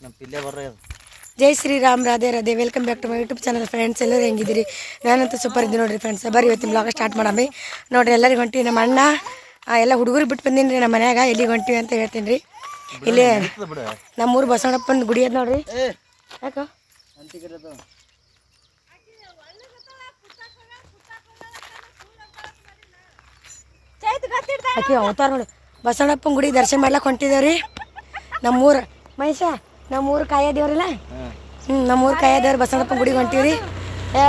ನಮ್ಮ ಪಿಲ್ಲೆ ಬರ್ರಿ ಅದು. Jai Shriram, Radhe Radhe. Welcome back to my YouTube channel friends. ಎಲ್ಲರೂ ಹೆಂಗಿದ್ದೀರಿ? ನಾನಂತೂ ಸೂಪರ್ ಇದ್ದೀನಿ ನೋಡಿರಿ ಫ್ರೆಂಡ್ಸ್. ಬರ್ರಿ ಇವತ್ತಿನ ಬ್ಲಾಗ್ ಸ್ಟಾರ್ಟ್ ಮಾಡಮ್ಮಿ ನೋಡಿರಿ. ಎಲ್ಲರಿಗೆ ಹೊಂಟಿವಿ. ನಮ್ಮ ಅಣ್ಣ ಎಲ್ಲ ಹುಡುಗರು ಬಿಟ್ಟು ಬಂದೀನಿ ರೀ ನಮ್ಮ ಮನ್ಯಾಗ. ಎಲ್ಲಿಗೆ ಹೊಂಟಿವಿ ಅಂತ ಹೇಳ್ತೀನಿ ರೀ. ಇಲ್ಲಿ ನಮ್ಮೂರು ಬಸವಣ್ಣಪ್ಪನ ಗುಡಿ ಅದ ನೋಡ್ರಿ. ಯಾಕ ಆಕೆ ಅವತಾರ ನೋಡಿ. ಬಸವಣ್ಣಪ್ಪನ ಗುಡಿ ದರ್ಶನ ಮಾಡ್ಲಕ್ಕೆ ಹೊಂಟಿದ್ದೇವ್ರಿ. ನಮ್ಮೂರು ಮಹೇಶ, ನಮ್ಮೂರು ಕಾಯ ದೇವ್ರಿಲ್ಲ. ನಮ್ಮೂರು ಕಾಯ ದೇವ್ರು ಬಸವಣ್ಣಪ್ಪನ ಗುಡಿಗೆ ಹೊಂಟೀವ್ರಿ.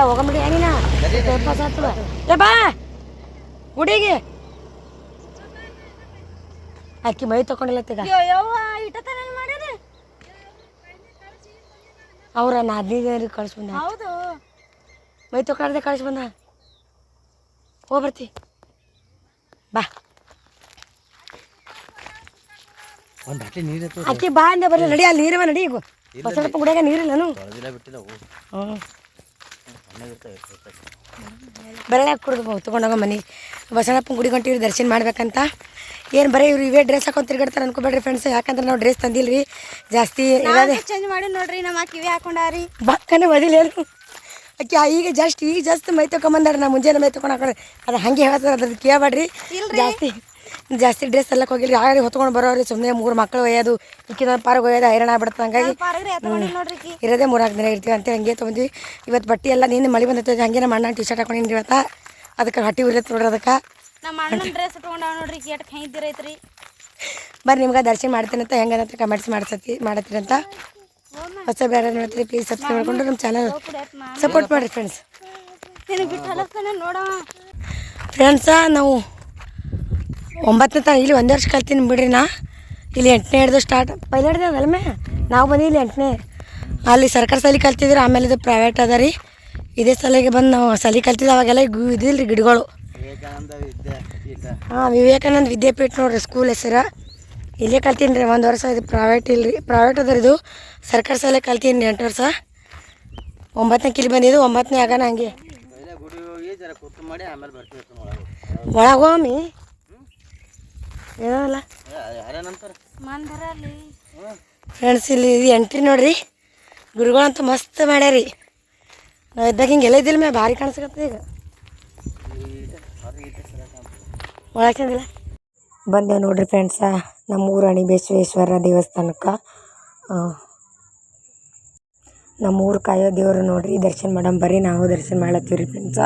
ಹೋಗಂಬಿಡಿ ಏನಿನ ಏ ಬಾ ಗುಡಿಗೆ. ಅಕ್ಕಿ ಮೈ ತಗೊಂಡಿಲ್ಲತ್ತೀಗ ಅವ್ರ ನಾದಿನ ಕಳ್ಸಿ ಬಂದ. ಮೈ ತಗೊಂಡ್ದೆ ಕಳ್ಸಿ ಬಂದ. ಹೋಗ್ಬರ್ತಿ ಬಾ. ಅಕ್ಕಿ ಬಾ ಅಂದೆ ಬರ್ರಿ. ನಡಿ, ಅಲ್ಲಿ ನೀರವ ನಡಿ. ಈಗ ಬಸವಣ್ಣಪ್ಪ ಗುಡಿಯಾಗ ನೀರಿಲ್ಲನು. ಬೆಳೆ ಕುಡ್ದು ತೊಗೊಂಡೋಗ ಮನೆಗೆ. ಬಸವಣ್ಣಪ್ಪನ ಗುಡಿ ಹೊಂಟಿವ್ರಿ ದರ್ಶನ ಮಾಡ್ಬೇಕಂತ. ಏನು ಬರೀ ಇವ್ರು ಇವೇ ಡ್ರೆಸ್ ಹಾಕೊಂಡು ತಿರ್ಗಾಡ್ತಾರೆ ಅನ್ಕೋಬೇಡ್ರಿ ಫ್ರೆಂಡ್ಸ್. ಯಾಕಂದ್ರೆ ನಾವು ಡ್ರೆಸ್ ತಂದಿಲ್ರಿ ಜಾಸ್ತಿ. ಚೇಂಜ್ ಮಾಡಿ ನೋಡ್ರಿ. ನಮ್ಮ ಕಿವಿ ಹಾಕೊಂಡಾರಿ ಬಕ್ಕನೆ ಒದಿಲ್ಲ ಏನು ಅಕ್ಕಿ. ಈಗ ಜಾಸ್ತಿ ಮೈ ತೊಗೊಂಬಂದಾರ. ನಾ ಮುಂಜಾನೆ ಮೈ ತೊಗೊಂಡು ಹಾಕೊಂಡ್ರೆ ಅದು ಹಾಗೆ ಹೇಳ್ತಾರೆ. ಅದ್ರದ್ದು ಕೇಳಬೇಡ್ರಿ. ಜಾಸ್ತಿ ಡ್ರೆಸ್ ಎಲ್ಲ ಹೋಗಿಲ್ಲ. ಯಾರು ಹೊತ್ಕೊಂಡು ಬರೋರಿ. ಸುಮ್ಮನೆ 3 ಮಕ್ಕಳು ಒಯ್ಯೋದು, ಇಕ್ಕಿದ ಪಾರ್ಗೆ ಒಯ್ಯೋದು ಹೈರಾಣ ಆಗ್ಬಿಡುತ್ತೆ. ಹಂಗಾಗಿ ಇರೋದೇ 3-4 ದಿನ ಇರ್ತೀವಿ ಅಂತ ಹಂಗೆ ತೊಗೊಂಡ್ವಿ. ಇವತ್ತು ಬಟ್ಟೆ ಎಲ್ಲ ನೀನು ಮಳೆ ಬಂದೈತೆ. ಹಂಗೆ ನಮ್ಮ ಅಣ್ಣ ಟೀ-ಶರ್ಟ್ ಹಾಕೊಂಡಿನಿ ಇವತ್ತು. ಅದಕ್ಕೆ ಹೊಟ್ಟೆ ಉರಿಯತ್ತೆ ನೋಡ್ರಿ. ಅದಕ್ಕೆ ನಮ್ಮ ಅಣ್ಣನ ಡ್ರೆಸ್ ತೊಗೊಂಡಾವ ನೋಡ್ರಿ. ಕೇಟ್ ಕೈದಿರೈತ್ರಿ. ಬರ್ರಿ ನಿಮ್ಗೆ ದರ್ಶನ ಮಾಡ್ತೀನಿ ಅಂತ ಹೆಂಗಂತ ಕಮೆಂಟ್ಸ್ ಮಾಡತ್ತೀರಿ ಅಂತ. ಹೊಸ ಬೇರೆ ನೋಡ್ತೀರಿ ಪ್ಲೀಸ್ ಸಬ್ಸ್ಕ್ರೈಬ್ ಮಾಡ್ಕೊಂಡು ನಮ್ಮ ಚಾನಲ್ ಸಪೋರ್ಟ್ ಮಾಡಿರಿ ಫ್ರೆಂಡ್ಸ್. ಫ್ರೆಂಡ್ಸ ನಾವು 9ನೇ ತನಕ ಇಲ್ಲಿ 1 ವರ್ಷ ಕಲ್ತೀನಿ ಬಿಡ್ರಿ. ನಾ ಇಲ್ಲಿ 8ನೇ ಹಿಡ್ದು ಸ್ಟಾರ್ಟ್ ಪೈಲಟ್ದೆ ಅದಲ್ಮೇ ನಾವು ಬಂದು ಇಲ್ಲಿ 8ನೇ. ಅಲ್ಲಿ ಸರ್ಕಾರಿ ಶಾಲೆ ಕಲ್ತಿದ್ರು. ಆಮೇಲೆ ಇದು ಪ್ರೈವೇಟ್ ಅದ ರೀ. ಇದೇ ಶಾಲೆಗೆ ಬಂದು ನಾವು ಶಾಲೆ ಕಲ್ತಿದ್ದು. ಅವಾಗೆಲ್ಲ ಇದಿಲ್ಲ ರೀ ಗಿಡಗಳು. ವಿವೇಕಾನಂದ ವಿದ್ಯಾಪೀಠ ನೋಡ್ರಿ ಸ್ಕೂಲ್ ಹೆಸರು. ಇಲ್ಲೇ ಕಲ್ತೀನಿ ರೀ 1 ವರ್ಷ. ಇದು ಪ್ರೈವೇಟ್ ಇಲ್ಲ ರೀ, ಪ್ರೈವೇಟ್ ಅದ ರೀ. ಇದು ಸರ್ಕಾರಿ ಶಾಲೆ ಕಲ್ತೀನಿ 8 ವರ್ಷ. 9ನೇ ಕಿಲಿ ಬಂದಿದ್ದು. 9ನೇ ಆಗಾನ ಹಂಗೆ ಒಳಗೆ ಹೋಮಿ ಏನಲ್ಲ ಫ್ರೆಂಡ್ಸ್. ಇಲ್ಲಿ ಎಂಟ್ರಿ ನೋಡ್ರಿ. ಗುರುಗಳಂತೂ ಮಸ್ತ್ ಮಾಡ್ಯಾರಿ. ನಾವು ಇದ್ದಾಗ ಹಿಂಗೆಲ್ಲ ಇದ್ದಿಲ್ಲ ಮೇ ಭಾರಿ ಕಾಣಿಸ್ಕತ್ತ. ಈಗ ಒಳಗೆ ಚಂದಿಲ್ಲ ಬಂದೇವು ನೋಡ್ರಿ ಫ್ರೆಂಡ್ಸ ನಮ್ಮ ಊರು ಅಣಿಬೇಶ್ವೇಶ್ವರ ದೇವಸ್ಥಾನಕ್ಕೆ. ನಮ್ಮ ಊರು ಕಾಯೋ ದೇವರು ನೋಡ್ರಿ. ದರ್ಶನ ಮಾಡಮ್ ಬರ್ರಿ. ನಾವು ದರ್ಶನ ಮಾಡ್ಲತ್ತೀವಿ ರೀ ಫ್ರೆಂಡ್ಸ.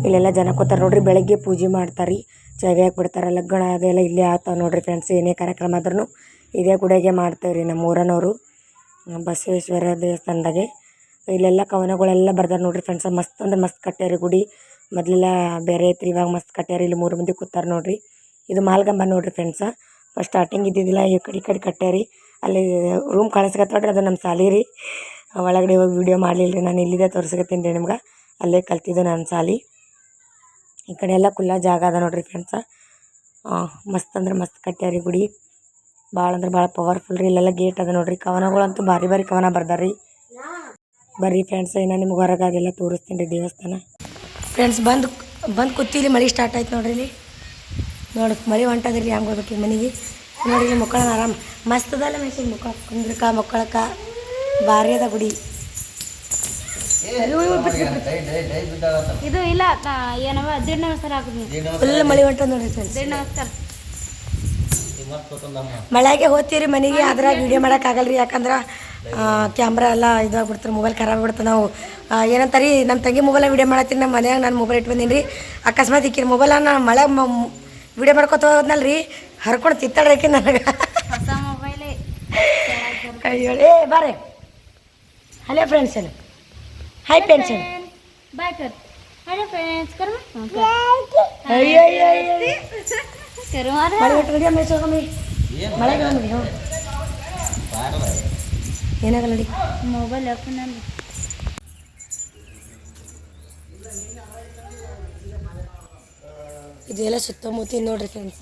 ಇಲ್ಲೆಲ್ಲ ಜನ ಕೂತಾರೆ ನೋಡ್ರಿ. ಬೆಳಗ್ಗೆ ಪೂಜೆ ಮಾಡ್ತಾರೆ, ಚಾವಿ ಹಾಕ್ಬಿಡ್ತಾರೆ. ಲಗ್ನ ಅದೆಲ್ಲ ಇಲ್ಲೇ ಆಗ್ತಾವೆ ನೋಡ್ರಿ ಫ್ರೆಂಡ್ಸ್. ಏನೇ ಕಾರ್ಯಕ್ರಮ ಆದ್ರೂ ಇದೇ ಗುಡಿಯಾಗೆ ಮಾಡ್ತೇವೆ ರೀ ನಮ್ಮ ಊರನವರು. ಬಸವೇಶ್ವರ ದೇವಸ್ಥಾನದಾಗೆ ಇಲ್ಲೆಲ್ಲ ಕವನಗಳೆಲ್ಲ ಬರ್ದಾರೆ ನೋಡ್ರಿ ಫ್ರೆಂಡ್ಸ. ಮಸ್ತ್ ಅಂದ್ರೆ ಮಸ್ತ್ ಕಟ್ಟ್ಯಾರಿ ಗುಡಿ. ಮೊದಲೆಲ್ಲ ಬೇರೆ ಐತ್ರಿ, ಇವಾಗ ಮಸ್ತ್ ಕಟ್ಟ್ಯಾರಿ. ಇಲ್ಲಿ 3 ಮಂದಿ ಕೂತಾರೆ ನೋಡ್ರಿ. ಇದು ಮಾಲ್ಗಂಬ ನೋಡ್ರಿ ಫ್ರೆಂಡ್ಸ. ಫಸ್ಟ್ ಸ್ಟಾರ್ಟಿಂಗ್ ಇದ್ದಿದ್ದಿಲ್ಲ, ಈ ಕಡೆ ಕಟ್ಟ್ಯಾರಿ. ಅಲ್ಲಿ ರೂಮ್ ಕಾಣಿಸ್ಕತ್ತೋಡ್ರಿ, ಅದು ನಮ್ಮ ಸಾಲಿ ರೀ. ಒಳಗಡೆ ಹೋಗಿ ವೀಡಿಯೋ ಮಾಡಲಿಲ್ಲ ರೀ. ನಾನು ಇಲ್ಲಿದೆ ತೋರಿಸ್ಕತ್ತೀನಿ ರೀ ನಿಮ್ಗೆ. ಅಲ್ಲೇ ಕಲ್ತಿದ್ದು ನನ್ನ ಸಾಲಿ. ಈ ಕಡೆ ಎಲ್ಲ ಕುಲ್ಲ ಜಾಗ ಅದ ನೋಡ್ರಿ ಫ್ರೆಂಡ್ಸ. ಮಸ್ತ್ ಅಂದ್ರೆ ಮಸ್ತ್ ಕಟ್ಟ್ಯಾರಿ ಗುಡಿ. ಭಾಳ ಅಂದ್ರೆ ಭಾಳ ಪವರ್ಫುಲ್ ರೀ. ಇಲ್ಲೆಲ್ಲ ಗೇಟ್ ಅದ ನೋಡ್ರಿ. ಕವನಗಳಂತೂ ಭಾರಿ ಕವನ ಬರ್ದಾರಿ. ಬರ್ರಿ ಫ್ರೆಂಡ್ಸ್, ಇನ್ನು ನಿಮ್ಗೆ ಹೊರಗೆ ಅದೆಲ್ಲ ತೋರಿಸ್ತೀನಿ ರೀ ದೇವಸ್ಥಾನ. ಫ್ರೆಂಡ್ಸ್ ಬಂದು ಕೂತಿಲಿ ಮಳೆ ಸ್ಟಾರ್ಟ್ ಆಯ್ತು ನೋಡ್ರಿ. ಇಲ್ಲಿ ನೋಡಿ ಮಳೆ ಹೊಂಟದ್ರಿ. ಹೆಂಗೆ ಹೋಗ್ಬೇಕು ಈಗ ಮನೆಗೆ ನೋಡಿ. ಇಲ್ಲಿ ಮಕ್ಕಳನ್ನ ಆರಾಮ ಮಸ್ತ್ ಅದಲ್ಲ ಮೆಸಿನ ಮುಖ ಕುಂದ್ರಕ ಮಕ್ಕಳಕ್ಕ ಭಾರಿ ಅದ ಗುಡಿ. ಇದು ಇಲ್ಲ ಏನವ ದೀಡ್ ನಮಸ್ಕಾರ ಹಾಕಿದ್ನಿ. ಫುಲ್ ಮಳೆ ಹೊಂಟದ ನೋಡ್ರಿ ಫ್ರೆಂಡ್ಸ್. ದೀಡ್ ನಮಸ್ಕಾರ ಮಳೆಗೆ ಹೋಗ್ತೀವಿ ರೀ ಮನೆಗೆ. ಅದ್ರಾಗ ವೀಡಿಯೋ ಮಾಡೋಕ್ಕಾಗಲ್ಲ ರೀ. ಯಾಕಂದ್ರೆ ಕ್ಯಾಮ್ರಾ ಎಲ್ಲ ಇದಾಗ್ಬಿಡ್ತಾರೆ, ಮೊಬೈಲ್ ಖರಾಬ್ ಆಗ್ಬಿಡ್ತಾರೆ. ನಾವು ಏನಂತಾರೆ ರೀ, ನಮ್ಮ ತಂಗಿ ಮೊಬೈಲ ವೀಡಿಯೋ ಮಾಡತ್ತೀನಿ. ನಮ್ಮ ಮನ್ಯಾಗ ನಾನು ಮೊಬೈಲ್ ಇಟ್ಟು ಬಂದೀನಿ ರೀ. ಅಕಸ್ಮಾತ್ ಇಕ್ಕಿರಿ ಮೊಬೈಲ ನಾನು ಮಳೆ ವೀಡಿಯೋ ಮಾಡ್ಕೊತ ಹೋದ್ನಲ್ಲ ರೀ, ಹರ್ಕೊಂಡು ತಿತ್ತಾಡ್ರಿ ನನಗೆ. ಹೊಸ ಮೊಬೈಲೇ. ಅಯ್ಯೋ ಏ ಬಾರೆ. Hello friends. ಎಲ್ಲ ಹಾಯ್ ಫ್ರೆಂಡ್ಸ್. ಬಾಯ್ ಕರ್. ಹಲೋ ಫ್ರೆಂಡ್ಸ್ ಕರ್. ಅಯ್ಯೋ ಮಳೆ ಏನಾಗಲ್ಲ ನೋಡಿ. ಮೊಬೈಲ್ ಹಾಕೊಂಡ್ ಇದೆಲ್ಲ ಸುತ್ತಮುತ್ತ ನೋಡ್ರಿ ಫ್ರೆಂಡ್ಸ.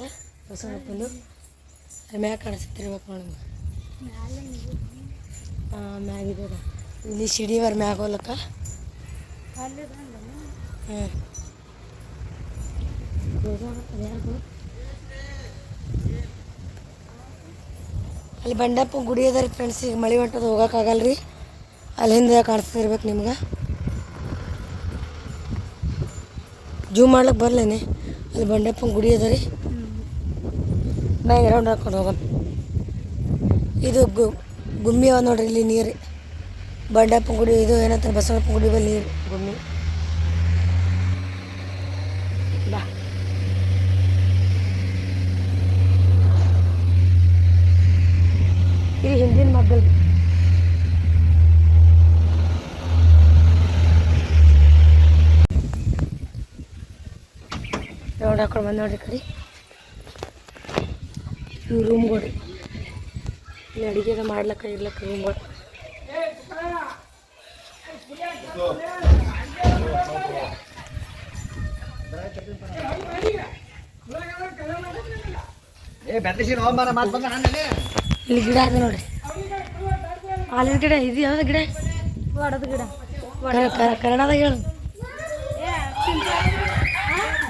ಬಸವಣ್ಣಪ್ಪಂದು ಮ್ಯಾಗ ಕಾಣಿಸ್ತಿರ್ಬೇಕು ನೋಡಿ. ಮ್ಯಾಗಿದೆ ಇಲ್ಲಿ ಸಿಡಿವರ್ ಮ್ಯಾಗ ಹೋಗ್ಲಕ್ಕ. ಅಲ್ಲಿ ಬಂಡಪ್ಪ ಗುಡಿ ಅದ ರೀ ಫ್ರೆಂಡ್ಸ್. ಈಗ ಮಳೆ ಹೊಂಟದ ಹೋಗೋಕ್ಕಾಗಲ್ಲ ರೀ. ಅಲ್ಲಿಂದ ಕಾಣಿಸ್ತಿರ್ಬೇಕು ನಿಮ್ಗೆ. ಜೂಮ್ ಮಾಡ್ಲಿಕ್ಕೆ ಬರಲೇನೆ. ಅಲ್ಲಿ ಬಂಡಪ್ಪನ ಗುಡಿ ಅದ ರೀ. ಬ್ಯಾಗ್ ರೌಂಡ್ ಹಾಕೊಂಡು ಹೋಗೋಣ. ಇದು ಗುಮ್ಮಿ ಅವ ನೋಡ್ರಿ ಇಲ್ಲಿ ನೀರು. ಬಂಡಪ್ಪನ ಗುಡಿ ಇದು ಏನಂತಾರೆ ಬಸವಣ್ಣಪ್ಪನ ಗುಡಿ ಬಲ್ಲಿ ನೀರು ಗುಮ್ಮಿ. ಬಾ ಇದು ಹಿಂದಿನ ಮಗ್ಗಲ್ ರೌಂಡ್ ಹಾಕೊಂಡು ಬಂದು ನೋಡ್ರಿ ಕಡೆ. ಇವು ರೂಮ್ಗಳು ರೀ. ಇಲ್ಲಿ ಅಡುಗೆ ಮಾಡ್ಲಕ್ಕ ಇರ್ಲಕ್ಕ ರೂಮ್ಗಳು. ಇಲ್ಲಿ ಗಿಡ ಅದ ನೋಡ್ರಿ. ಹಾಲಿನ ಗಿಡ ಇದು ಯಾವ್ದು ಗಿಡ? ವಡದ ಗಿಡ. ಕನ್ನಡದಾಗ ಹೇಳು.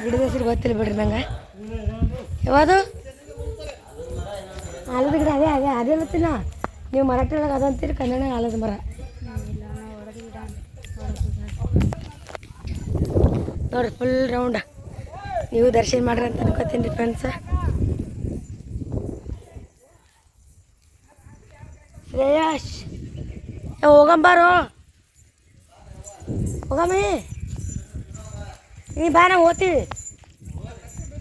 ಗಿಡದ ಹೆಸರು ಗೊತ್ತಿಲ್ಲ ಬಿಡ್ರಿ ನಂಗೆ. ಯಾವುದು ಆಲದ ಗಿಡ? ಅದೇ ಗೊತ್ತಿಲ್ಲ. ನೀವು ಮರಾಠಿ ಒಳಗೆ ಅದಂತೀರಿ, ಕನ್ನಡ ಆಲದ ಮರ. ನೋಡ್ರಿ ಫುಲ್ ರೌಂಡ. ನೀವು ದರ್ಶನ ಮಾಡ್ರಿ ಅಂತ ಅನ್ಕೋತೀನಿ ರೀ ಫ್ರೆಂಡ್ಸ. ಶ್ರೇಯಾಶ್ ಹೋಗಂಬಾರೋ, ಹೋಗಮ್ಮಿ ನೀ ಬಾ, ನಾವು ಹೋಗ್ತೀವಿ.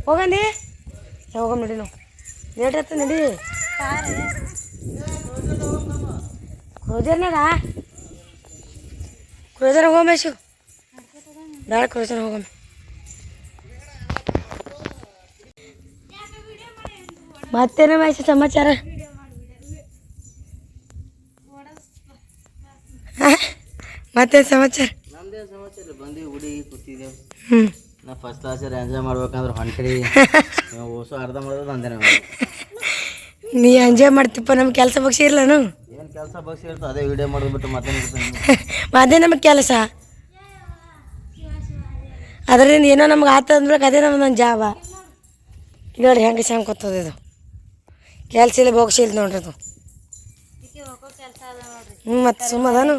ಹೋಗಂದಿ ಹೋಗಮ್ಮ ನಡಿ. ನಾವು ಲೇಟ್ ಆಯ್ತು ನಡಿ. ಕ್ರೂಜರ್ನಾಗ ಹೋಗಮ್ಮ ಶಿವ್. ಬೇಡ ಕ್ರೂಜರ್ ಹೋಗಮ್ಮ. ಮತ್ತೇನ ಮಹೇಶ್ ಸಮಾಚಾರ? ಮತ್ತೇನು ಸಮಾಚಾರ? ನಮ್ದೇನು ಸಮಾಚಾರ? ಬಂದೀವಿ ಹುಡುಗಿ ಕೂತಿದ್ದೇವೆ. ಹ್ಞೂ ನಾ ಫಸ್ಟ್ ಕ್ಲಾಸ್ ಎಂಜಾಯ್ ಮಾಡ್ಬೇಕಂದ್ರೆ ಹೊಂಟ್ರಿ. ಓಸು ಅರ್ಧ ಮಾಡೋದು ಅಂದೆ ನಾವು. ನೀ ಎಂಜಾಯ್ ಮಾಡ್ತಿಪ್ಪ. ನಮ್ಗೆ ಕೆಲಸ ಬಗ್ಸಿ ಇರ್ಲನು? ಏನು ಕೆಲಸ ಬಗ್ಸಿ ಇರ್ತದೆ, ಅದೇ ವಿಡಿಯೋ ಮಾಡಿಬಿಟ್ಟು ಮತ್ತೆ ಅದೇ ನಮಗೆ ಕೆಲಸ. ಅದರಿಂದ ಏನೋ ನಮ್ಗೆ ಆತ ಅಂದ್ಬೇಕು, ಅದೇ ನಮ್ದು ಜಾಬ. ನೋಡ್ರಿ ಹೆಂಗೆ ಸಂಕೋತದ ಇದು. ಕೆಲಸ ಇಲ್ಲ ಬಗ್ಸಿ ಇಲ್ಲ ನೋಡ್ರಿ ಅದು. ಮತ್ತು ಸುಮ್ಮದಾನು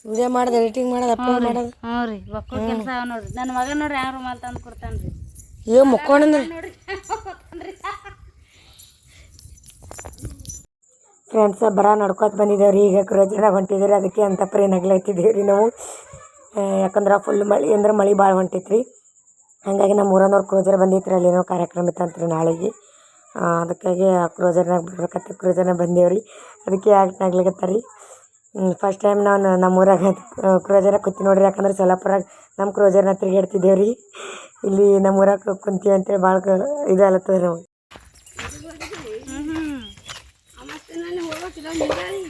ವಿಡಿಯೋ ಮಾಡೋದು, ಎಡಿಟಿಂಗ್ ಮಾಡೋದು, ಅಪ್ಲೋಡ್ ಮಾಡೋದು. ಹ್ಞೂ ರೀ, ಒಕ್ಕಳ ಕೆಲಸ ಅವ ನೋಡ್ರಿ. ನನ್ನ ಮಗ ನೋಡ್ರಿ ಯಾವ ರೂಮಲ್ಲಿ ತಂದು ಕೊಡ್ತಾನೆ ರೀ. ಏ ಮುಕ್ಕೊಂಡ್ರಿ ಫ್ರೆಂಡ್ಸ. ಬರ ನಡ್ಕೊತ ಬಂದಿದ್ದೇವೆ ರೀ. ಈಗ ಕ್ರೂಜರ್ನಾಗ ಹೊಂಟಿದ್ದೀರಿ, ಅದಕ್ಕೆ ಅಂತ ಪರಿ ನಗ್ಲಾಯ್ತಿದ್ದೀವಿ ರೀ ನಾವು. ಯಾಕಂದ್ರೆ ಫುಲ್ ಮಳೆ ಅಂದ್ರೆ ಮಳೆ ಭಾಳ ಹೊಂಟೈತೆ ರೀ. ಹಾಗಾಗಿ ನಮ್ಮ ಊರನ್ನವ್ರು ಕ್ರೂಜರ್ ಬಂದಿತ್ತು ರೀ. ಅಲ್ಲೇನೋ ಕಾರ್ಯಕ್ರಮ ಇತ್ತಂತ ರೀ ನಾಳೆಗೆ. ಅದಕ್ಕಾಗಿ ಆ ಕ್ರೂಜರ್ನಾಗ ಬರ್ಬೇಕಂತ ಕ್ರೂಜರ್ನಾಗ ಬಂದೇವ್ರಿ. ಅದಕ್ಕೆ ಯಾಕೆ ನಗ್ಲಿಕತ್ತ ರೀ. ಫಸ್ಟ್ ಟೈಮ್ ನಾನು ನಮ್ಮೂರಾಗ ಕ್ರೂಜರಾಗ ಕೂತಿ ನೋಡ್ರಿ. ಯಾಕಂದ್ರೆ ಸೊಲ್ಲಾಪುರಾಗ ನಮ್ಮ ಕ್ರೂಜರ್ನ ತಿರುಗಾಡ್ತಿದ್ದೇವೆ ರೀ. ಇಲ್ಲಿ ನಮ್ಮೂರಾಗ ಕುಂತೀವಿ ಅಂತೇಳಿ ಭಾಳ ಇದು ಅಲತ್ತದ ನಾವು.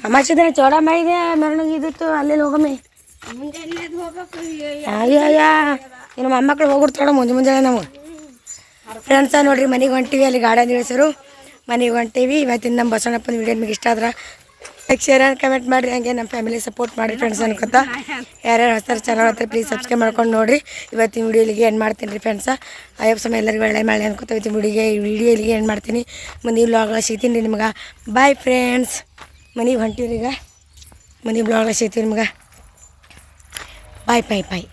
ಅಮಾಸಿದ್ರೆ ಚೌಡಮ್ಮ ಇದೆ, ಮೆರವಣಿಗೆ ಇದಿತ್ತು, ಅಲ್ಲೆಲ್ಲಿ ಹೋಗಮ್ಮಿ. ಅಯ್ಯ ಇನ್ನು ಮೊಮ್ಮಕ್ಳು ಹೋಗ್ಬಿಡ್ತಾಳ ಮುಂಜಾನೆ ನಮಗೆ. ಫ್ರೆಂಡ್ಸ ನೋಡ್ರಿ, ಮನೆಗೆ ಹೊಂಟೀವಿ. ಅಲ್ಲಿ ಗಾರ್ಡನ್ ಇಳಿಸೋರು ಮನೆಗೆ ಹೊಂಟೀವಿ. ಇವತ್ತಿನ ನಮ್ಮ ಬಸವಣ್ಣಪ್ಪನ ವಿಡಿಯೋ ನಿಮಗೆ ಇಷ್ಟ ಆದ್ರೆ ಲೈಕ್, ಶೇರ್ ಆ್ಯಂಡ್ ಕಮೆಂಟ್ ಮಾಡಿರಿ. ಹಂಗೆ ನಮ್ಮ ಫ್ಯಾಮಿಲಿ ಸಪೋರ್ಟ್ ಮಾಡಿರಿ ಫ್ರೆಂಡ್ಸ್ ಅನ್ಕೋತಾ. ಯಾರ್ಯಾರು ಹೊಸ ಚಾನಲ್ ಹತ್ರ ಪ್ಲೀಸ್ ಸಬ್ಸ್ಕ್ರೈಬ್ ಮಾಡ್ಕೊಂಡು ನೋಡಿರಿ. ಇವತ್ತಿನ ವಿಡಿಯೋ ಇಲ್ಲಿಗೆ ಏನು ಮಾಡ್ತೀನಿ ರೀ ಫ್ರೆಂಡ್ಸ. ಅಯ್ಯಪ್ಪ ಸಮಯ ಎಲ್ಲರಿಗೂ ಒಳ್ಳೆ ಮಾಡಿ ಅನ್ಕೋತಾ ಇವತ್ತಿನ ವಿಡಿಯೋ ಇಲ್ಲಿಗೆ ಏನು ಮಾಡ್ತೀನಿ. ಮುಂದಿನ ವ್ಲಾಗ್ ಸಿಗ್ತೀನಿ ರೀ ನಿಮ್ಗೆ. Bye friends. ಮನೆಗೆ ಹೊಂಟೀವ್ರಿ ಈಗ. ಮುಂದಿನ ವ್ಲಾಗ್ ಸಿಗ್ತೀವಿ ನಿಮ್ಗೆ. ಬಾಯ್ ಬಾಯ್ ಬಾಯ್.